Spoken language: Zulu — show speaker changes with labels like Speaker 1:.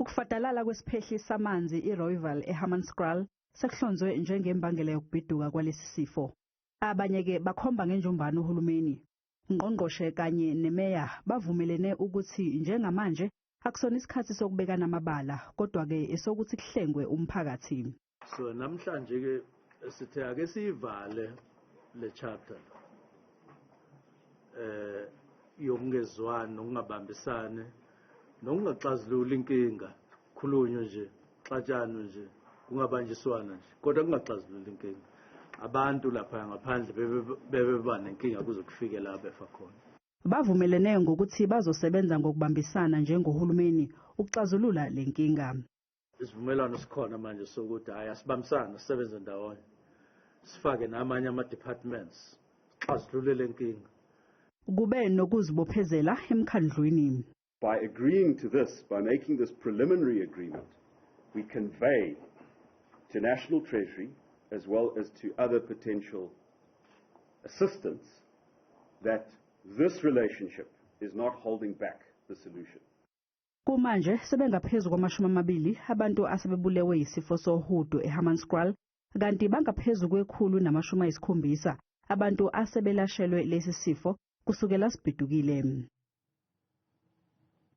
Speaker 1: Ukufadalala kwesiphehlimanzi Rooiwal E-Hammanskraal sekuhlonzwe njengembangela yokubheduka kwalesi sifo. Abanye ke bakhomba ngenjumbano Uhulumeni. Nongqongqoshe kanye nemeya bavumelene ukuthi njengamanje akusona isikhathi sokubekana amabala kodwa ke esokuthi kuhlengwe umphakathi.
Speaker 2: So namhlanje ke sithe ake sivale le chapter yokungezwani nokungabambisane nokungaxazulula inkinga khulunywe nje xatshano nje kungabanjiswana nje kodwa kungaxazulula inkinga abantu lapha ngaphandle bebe nenkinga kuzokufike la befa khona.
Speaker 1: Bavumelene ngokuthi bazosebenza ngokubambisana njengohulumeni ukuxazulula lenkinga.
Speaker 2: Isivumelwano sikhona manje sokuthi hayi asibambisana sisebenze ndawonye sifake namanye ama departments xazulule lenkinga.
Speaker 1: Kube nokuzibophezela emkhandlwini.
Speaker 3: By agreeing to this, by making this preliminary agreement, we convey to National Treasury as well as to other potential assistants that this relationship is not holding back the solution.
Speaker 1: Kumanje sebengaphezulu kwama-20 abantu asebebulewe yisifo Sohudo E-Hammanskraal kanti bangaphezulu kwe170 abantu asebelashelwe lesi sifo kusukela sibhedukile.